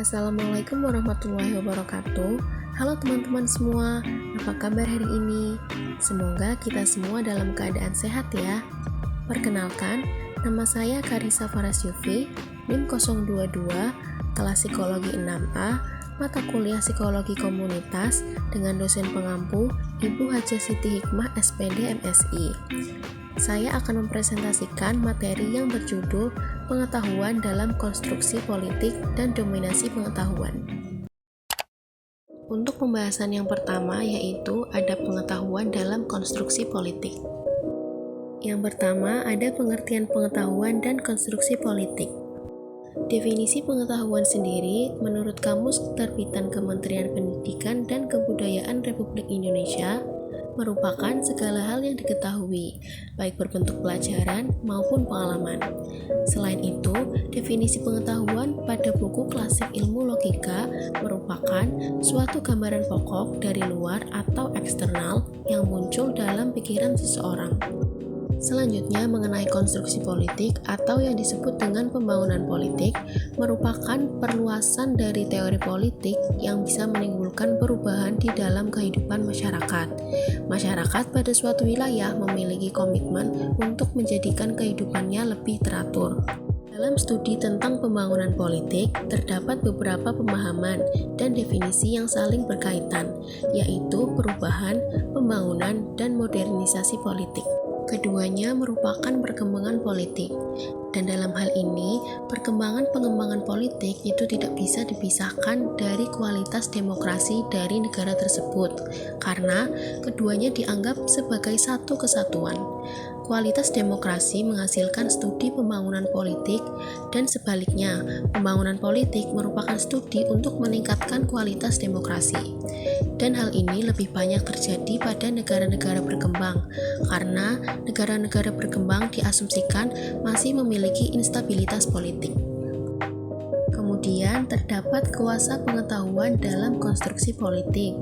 Assalamualaikum warahmatullahi wabarakatuh. Halo teman-teman semua, apa kabar hari ini? Semoga kita semua dalam keadaan sehat ya. Perkenalkan, nama saya Karissa Farasyufi, NIM 022, kelas Psikologi 6A, mata kuliah Psikologi Komunitas dengan dosen pengampu Ibu Hajah Siti Hikmah SPD MSI. Saya akan mempresentasikan materi yang berjudul Pengetahuan dalam Konstruksi Politik dan Dominasi Pengetahuan. Untuk pembahasan yang pertama yaitu ada pengetahuan dalam konstruksi politik. Yang pertama ada pengertian pengetahuan dan konstruksi politik. Definisi pengetahuan sendiri menurut Kamus Terbitan Kementerian Pendidikan dan Kebudayaan Republik Indonesia merupakan segala hal yang diketahui, baik berbentuk pelajaran maupun pengalaman. Selain itu, definisi pengetahuan pada buku klasik ilmu logika merupakan suatu gambaran pokok dari luar atau eksternal yang muncul dalam pikiran seseorang. Selanjutnya mengenai konstruksi politik atau yang disebut dengan pembangunan politik merupakan perluasan dari teori politik yang bisa menimbulkan perubahan di dalam kehidupan masyarakat. Masyarakat pada suatu wilayah memiliki komitmen untuk menjadikan kehidupannya lebih teratur. Dalam studi tentang pembangunan politik, terdapat beberapa pemahaman dan definisi yang saling berkaitan, yaitu perubahan, pembangunan, dan modernisasi politik. Keduanya merupakan perkembangan politik, dan dalam hal ini, pengembangan politik itu tidak bisa dipisahkan dari kualitas demokrasi dari negara tersebut, karena keduanya dianggap sebagai satu kesatuan. Kualitas demokrasi menghasilkan studi pembangunan politik, dan sebaliknya, pembangunan politik merupakan studi untuk meningkatkan kualitas demokrasi. Dan hal ini lebih banyak terjadi pada negara-negara berkembang, karena negara-negara berkembang diasumsikan masih memiliki instabilitas politik. Kemudian terdapat kuasa pengetahuan dalam konstruksi politik,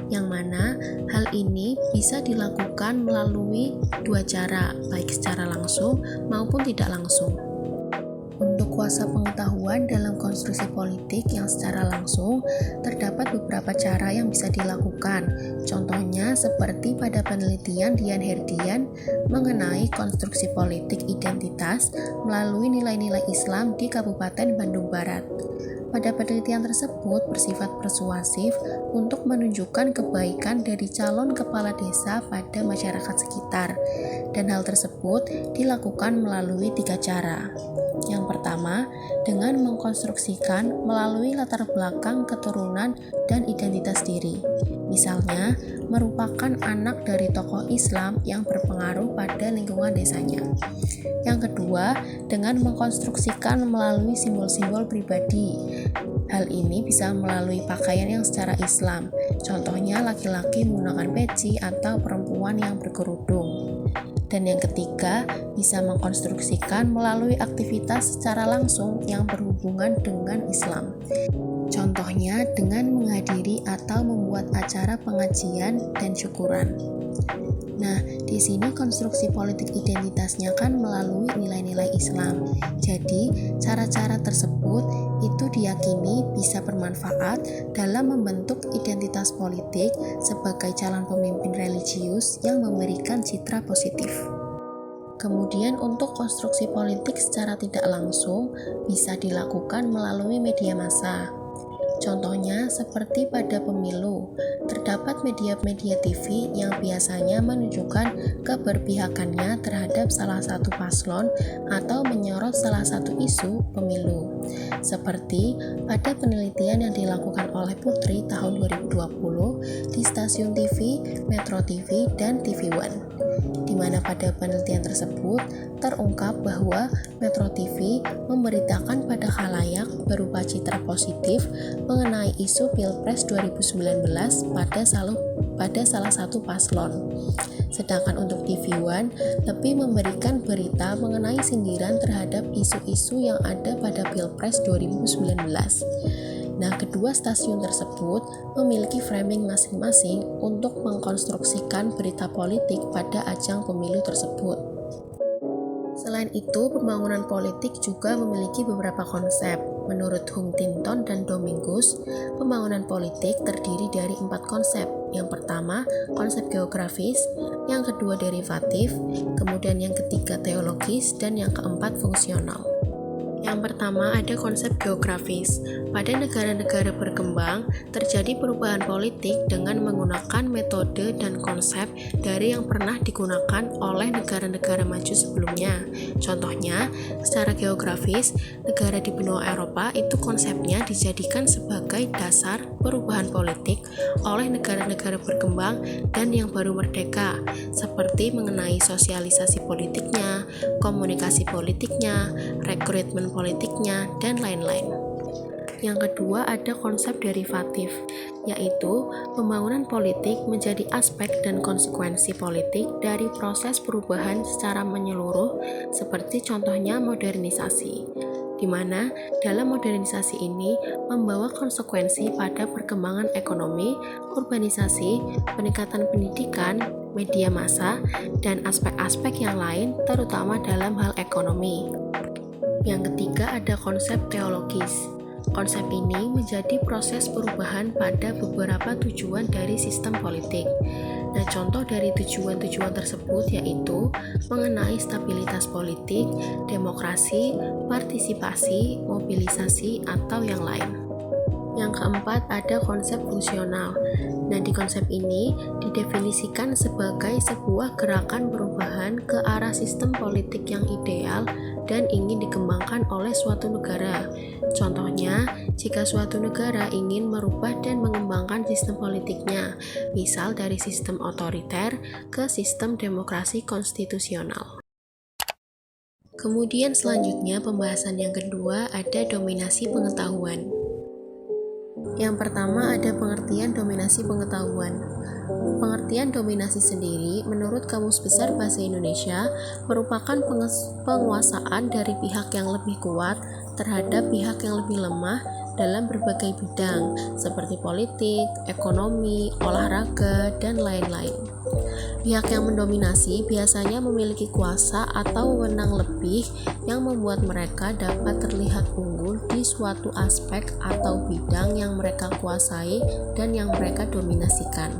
yang mana hal ini bisa dilakukan melalui dua cara, baik secara langsung maupun tidak langsung. Untuk kuasa pengetahuan dalam konstruksi politik yang secara langsung, terdapat beberapa cara yang bisa dilakukan. Contohnya seperti pada penelitian Dian Herdian mengenai konstruksi politik identitas melalui nilai-nilai Islam di Kabupaten Bandung Barat. Pada penelitian tersebut bersifat persuasif untuk menunjukkan kebaikan dari calon kepala desa pada masyarakat sekitar, dan hal tersebut dilakukan melalui tiga cara. Yang pertama, dengan mengkonstruksikan melalui latar belakang keturunan dan identitas diri. Misalnya, merupakan anak dari tokoh Islam yang berpengaruh pada lingkungan desanya. Yang kedua, dengan mengkonstruksikan melalui simbol-simbol pribadi. Hal ini bisa melalui pakaian yang secara Islam, contohnya laki-laki menggunakan peci atau perempuan yang berkerudung. Dan yang ketiga, bisa mengkonstruksikan melalui aktivitas secara langsung yang berhubungan dengan Islam. Contohnya dengan menghadiri atau membuat acara pengajian dan syukuran. Nah, di sini konstruksi politik identitasnya kan melalui nilai-nilai Islam. Jadi, cara-cara tersebut itu diyakini bisa bermanfaat dalam membentuk identitas politik sebagai calon pemimpin religius yang memberikan citra positif. Kemudian untuk konstruksi politik secara tidak langsung bisa dilakukan melalui media massa. Contohnya seperti pada pemilu, terdapat media-media TV yang biasanya menunjukkan keberpihakannya terhadap salah satu paslon atau menyorot salah satu isu pemilu. Seperti pada penelitian yang dilakukan oleh Putri tahun 2020 di stasiun TV, Metro TV, dan TV One, di mana pada penelitian tersebut terungkap bahwa Metro TV memberitakan pada khalayak berupa citra positif mengenai isu Pilpres 2019 pada salah satu paslon. Sedangkan untuk TV One lebih memberikan berita mengenai sindiran terhadap isu-isu yang ada pada Pilpres 2019. Nah, kedua stasiun tersebut memiliki framing masing-masing untuk mengkonstruksikan berita politik pada ajang pemilu tersebut. Selain itu, pembangunan politik juga memiliki beberapa konsep. Menurut Huntington dan Dominguez, pembangunan politik terdiri dari 4 konsep. Yang pertama, konsep geografis, yang kedua derivatif, kemudian yang ketiga teologis, dan yang keempat fungsional. Yang pertama ada konsep geografis. Pada negara-negara berkembang, terjadi perubahan politik dengan menggunakan metode dan konsep dari yang pernah digunakan oleh negara-negara maju sebelumnya. Contohnya, secara geografis, negara di benua Eropa itu konsepnya dijadikan sebagai dasar perubahan politik oleh negara-negara berkembang dan yang baru merdeka, seperti mengenai sosialisasi politiknya, komunikasi politiknya, rekrutmen politiknya, dan lain-lain. Yang kedua ada konsep derivatif, yaitu pembangunan politik menjadi aspek dan konsekuensi politik dari proses perubahan secara menyeluruh, seperti contohnya modernisasi, di mana dalam modernisasi ini membawa konsekuensi pada perkembangan ekonomi, urbanisasi, peningkatan pendidikan, media massa, dan aspek-aspek yang lain terutama dalam hal ekonomi. Yang ketiga ada konsep teologis. Konsep ini menjadi proses perubahan pada beberapa tujuan dari sistem politik. Nah, contoh dari tujuan-tujuan tersebut yaitu mengenai stabilitas politik, demokrasi, partisipasi, mobilisasi, atau yang lain. Yang keempat ada konsep fungsional. Nah, di konsep ini didefinisikan sebagai sebuah gerakan perubahan ke arah sistem politik yang ideal dan ingin dikembangkan oleh suatu negara. Contohnya, jika suatu negara ingin merubah dan mengembangkan sistem politiknya, misal dari sistem otoriter ke sistem demokrasi konstitusional. Kemudian selanjutnya pembahasan yang kedua ada dominasi pengetahuan. Yang pertama ada pengertian dominasi pengetahuan. Pengertian dominasi sendiri menurut Kamus Besar Bahasa Indonesia merupakan penguasaan dari pihak yang lebih kuat terhadap pihak yang lebih lemah dalam berbagai bidang seperti politik, ekonomi, olahraga, dan lain-lain. Pihak yang mendominasi biasanya memiliki kuasa atau wewenang lebih yang membuat mereka dapat terlihat unggul di suatu aspek atau bidang yang mereka kuasai dan yang mereka dominasikan.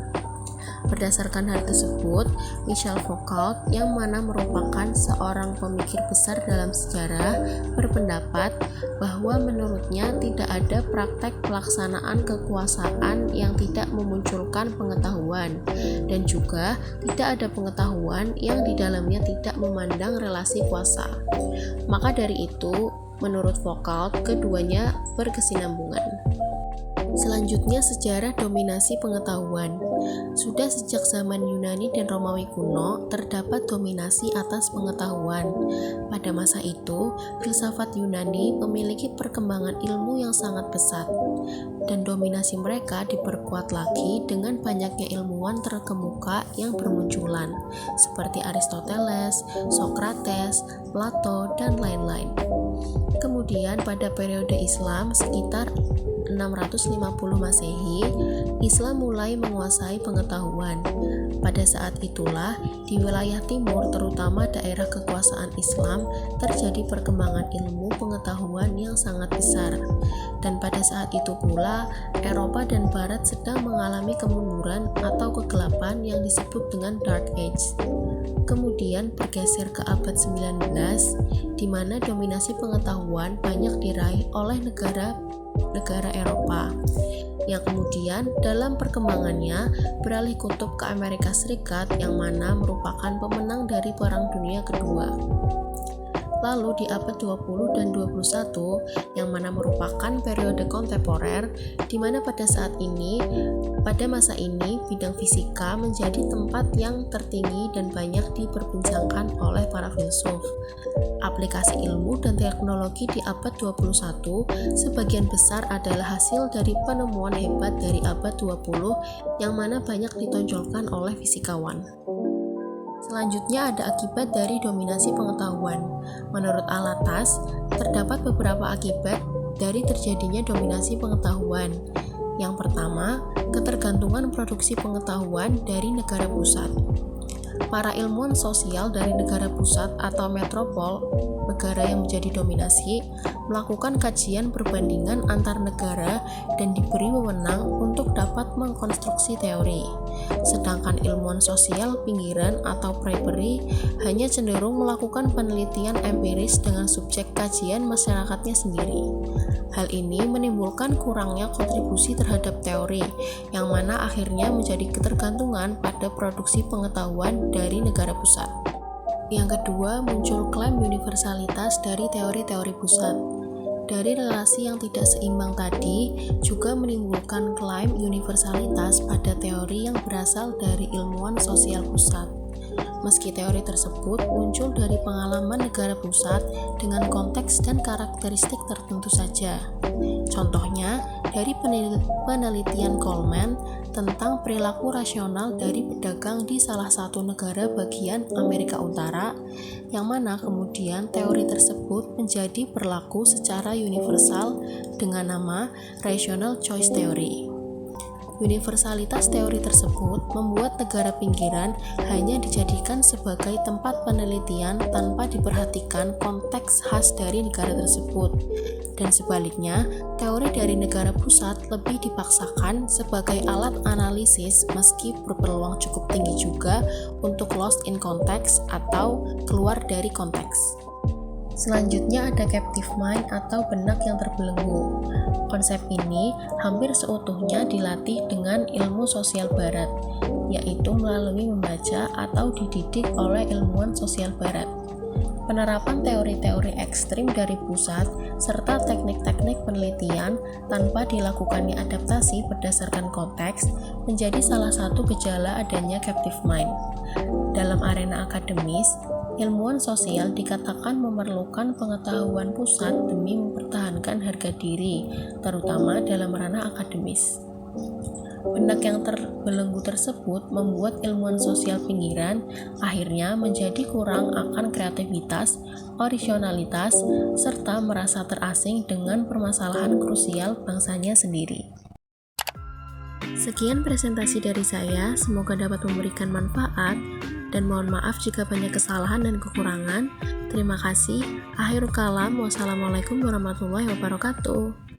Berdasarkan hal tersebut, Michel Foucault yang mana merupakan seorang pemikir besar dalam sejarah berpendapat bahwa menurutnya tidak ada praktek pelaksanaan kekuasaan yang tidak memunculkan pengetahuan dan juga tidak ada pengetahuan yang di dalamnya tidak memandang relasi kuasa. Maka dari itu, menurut Foucault, keduanya berkesinambungan. Selanjutnya sejarah dominasi pengetahuan. Sudah sejak zaman Yunani dan Romawi kuno terdapat dominasi atas pengetahuan. Pada masa itu, filsafat Yunani memiliki perkembangan ilmu yang sangat pesat, dan dominasi mereka diperkuat lagi dengan banyaknya ilmuwan terkemuka yang bermunculan, seperti Aristoteles, Socrates, Plato, dan lain-lain. Kemudian pada periode Islam sekitar 650 Masehi, Islam mulai menguasai pengetahuan. Pada saat itulah, di wilayah timur terutama daerah kekuasaan Islam, terjadi perkembangan ilmu pengetahuan yang sangat besar. Dan pada saat itu pula, Eropa dan Barat sedang mengalami kemunduran atau kegelapan yang disebut dengan Dark Age. Kemudian bergeser ke abad 19, di mana dominasi pengetahuan banyak diraih oleh negara Eropa yang kemudian dalam perkembangannya beralih kutub ke Amerika Serikat yang mana merupakan pemenang dari Perang Dunia Kedua. Lalu di abad 20 dan 21 yang mana merupakan periode kontemporer di mana pada masa ini bidang fisika menjadi tempat yang tertinggi dan banyak diperbincangkan oleh para filsuf. Aplikasi ilmu dan teknologi di abad 21 sebagian besar adalah hasil dari penemuan hebat dari abad 20 yang mana banyak ditonjolkan oleh fisikawan. Selanjutnya ada akibat dari dominasi pengetahuan. Menurut Alatas, terdapat beberapa akibat dari terjadinya dominasi pengetahuan. Yang pertama, ketergantungan produksi pengetahuan dari negara pusat. Para ilmuwan sosial dari negara pusat atau metropol negara yang menjadi dominasi, melakukan kajian perbandingan antar negara dan diberi wewenang untuk dapat mengkonstruksi teori. Sedangkan ilmuwan sosial pinggiran atau periphery hanya cenderung melakukan penelitian empiris dengan subjek kajian masyarakatnya sendiri. Hal ini menimbulkan kurangnya kontribusi terhadap teori, yang mana akhirnya menjadi ketergantungan pada produksi pengetahuan dari negara pusat. Yang kedua, muncul klaim universalitas dari teori-teori pusat. Dari relasi yang tidak seimbang tadi, juga menimbulkan klaim universalitas pada teori yang berasal dari ilmuwan sosial pusat. Meski teori tersebut muncul dari pengalaman negara pusat dengan konteks dan karakteristik tertentu saja. Contohnya, dari penelitian Coleman tentang perilaku rasional dari pedagang di salah satu negara bagian Amerika Utara, yang mana kemudian teori tersebut menjadi berlaku secara universal dengan nama Rational Choice Theory. Universalitas teori tersebut membuat negara pinggiran hanya dijadikan sebagai tempat penelitian tanpa diperhatikan konteks khas dari negara tersebut. Dan sebaliknya, teori dari negara pusat lebih dipaksakan sebagai alat analisis meski berpeluang cukup tinggi juga untuk lost in context atau keluar dari konteks. Selanjutnya ada captive mind atau benak yang terbelenggu. Konsep ini hampir seutuhnya dilatih dengan ilmu sosial barat, yaitu melalui membaca atau dididik oleh ilmuwan sosial barat. Penerapan teori-teori ekstrim dari pusat serta teknik-teknik penelitian tanpa dilakukannya adaptasi berdasarkan konteks menjadi salah satu gejala adanya captive mind. Dalam arena akademis, ilmuwan sosial dikatakan memerlukan pengetahuan pusat demi mempertahankan harga diri, terutama dalam ranah akademis. Benak yang terbelenggu tersebut membuat ilmuwan sosial pinggiran akhirnya menjadi kurang akan kreativitas, originalitas, serta merasa terasing dengan permasalahan krusial bangsanya sendiri. Sekian presentasi dari saya, semoga dapat memberikan manfaat, dan mohon maaf jika banyak kesalahan dan kekurangan. Terima kasih. Akhirul kalam, wassalamualaikum warahmatullahi wabarakatuh.